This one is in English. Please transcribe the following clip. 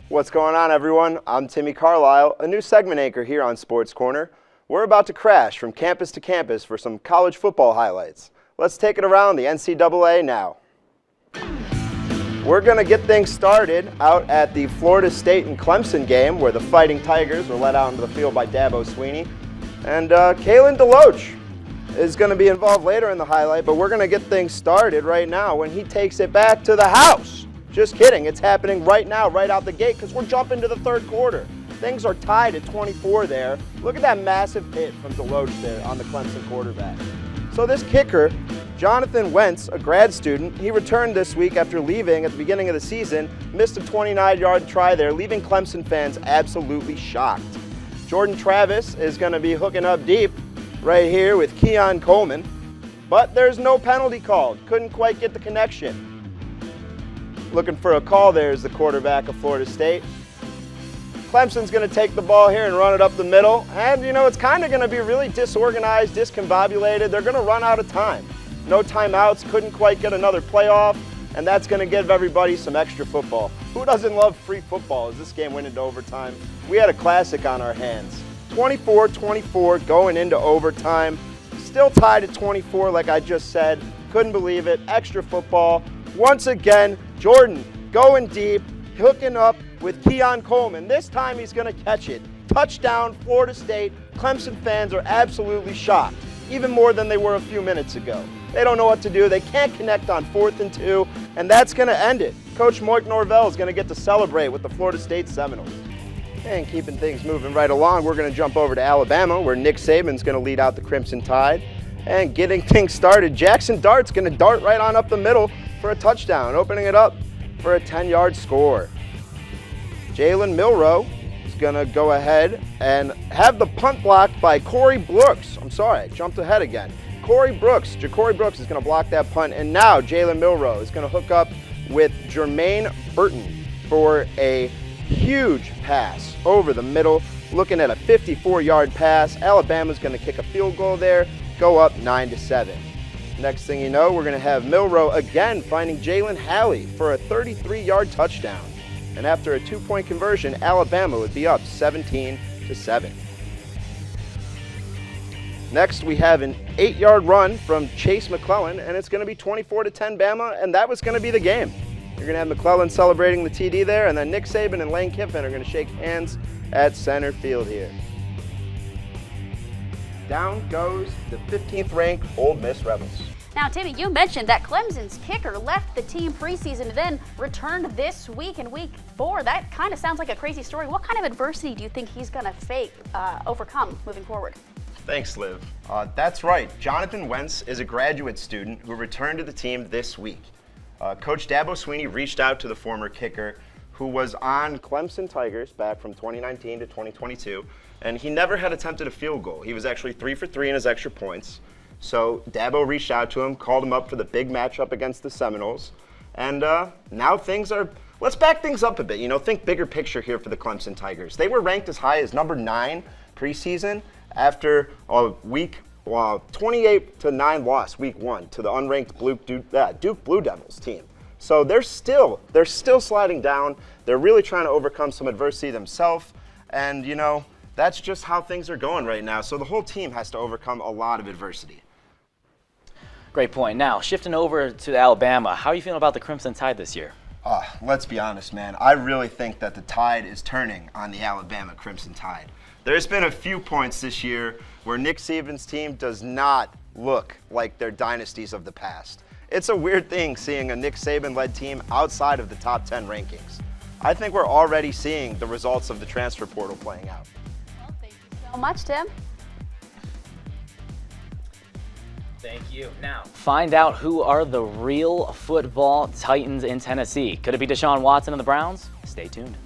What's going on, everyone? I'm Timmy Carlisle, a new segment anchor here on Sports Corner. We're about to crash from campus to campus for some college football highlights. Let's take it around the NCAA now. We're going to get things started out at the Florida State and Clemson game where the Fighting Tigers were let out into the field by Dabo Swinney. And Kalen DeLoach is going to be involved later in the highlight, but we're going to get things started right now when he takes it back to the house. Just kidding, it's happening right now, right out the gate, because we're jumping to the third quarter. Things are tied at 24 there. Look at that massive hit from DeLoach there on the Clemson quarterback. So this kicker, Jonathan Wentz, a grad student, he returned this week after leaving at the beginning of the season, missed a 29-yard try there, leaving Clemson fans absolutely shocked. Jordan Travis is going to be hooking up deep right here with Keon Coleman, but there's no penalty called. Couldn't quite get the connection. Looking for a call there is the quarterback of Florida State. Clemson's going to take the ball here and run it up the middle. And, you know, it's kind of going to be really disorganized, discombobulated. They're going to run out of time. No timeouts, couldn't quite get another playoff, and that's going to give everybody some extra football. Who doesn't love free football as this game went into overtime? We had a classic on our hands. 24-24 going into overtime. Still tied at 24 like I just said. Couldn't believe it. Extra football. Once again, Jordan going deep, hooking up with Keon Coleman. This time he's going to catch it. Touchdown, Florida State. Clemson fans are absolutely shocked, even more than they were a few minutes ago. They don't know what to do. They can't connect on 4th and 2, and that's going to end it. Coach Mike Norvell is going to get to celebrate with the Florida State Seminoles. And keeping things moving right along, we're going to jump over to Alabama, where Nick Saban's going to lead out the Crimson Tide. And getting things started, Jackson Dart's going to dart right on up the middle for a touchdown, opening it up for a 10-yard score. Jalen Milroe is going to go ahead and have the punt blocked by Corey Brooks. I'm sorry, I jumped ahead again. Jacory Brooks is going to block that punt, and now Jalen Milroe is going to hook up with Jermaine Burton for a huge pass over the middle, looking at a 54-yard pass. Alabama's going to kick a field goal there, go up 9-7. Next thing you know, we're going to have Milroe again finding Jalen Halley for a 33-yard touchdown. And after a 2-point conversion, Alabama would be up 17-7. Next, we have an 8-yard run from Chase McClellan, and it's going to be 24-10 Bama, and that was going to be the game. You're going to have McClellan celebrating the TD there, and then Nick Saban and Lane Kiffin are going to shake hands at center field here. Down goes the 15th ranked Ole Miss Rebels. Now, Timmy, you mentioned that Clemson's kicker left the team preseason and then returned this week in week 4. That kind of sounds like a crazy story. What kind of adversity do you think he's going to overcome moving forward? Thanks, Liv. That's right. Jonathan Wentz is a graduate student who returned to the team this week. Coach Dabo Swinney reached out to the former kicker who was on Clemson Tigers back from 2019 to 2022, and he never had attempted a field goal. He was actually 3 for 3 in his extra points. So Dabo reached out to him, called him up for the big matchup against the Seminoles, and now things are, let's back things up a bit. You know, think bigger picture here for the Clemson Tigers. They were ranked as high as number 9 preseason after a week 28-9 loss week 1 to the unranked Duke Blue Devils team. So they're still sliding down. They're really trying to overcome some adversity themselves, and you know, that's just how things are going right now. So the whole team has to overcome a lot of adversity. Great point. Now, shifting over to Alabama, how are you feeling about the Crimson Tide this year? Let's be honest, man. I really think that the tide is turning on the Alabama Crimson Tide. There's been a few points this year where Nick Saban's team does not look like their dynasties of the past. It's a weird thing seeing a Nick Saban-led team outside of the top 10 rankings. I think we're already seeing the results of the transfer portal playing out. Well, thank you so much, Tim. Thank you. Now, find out who are the real football titans in Tennessee. Could it be Deshaun Watson and the Browns? Stay tuned.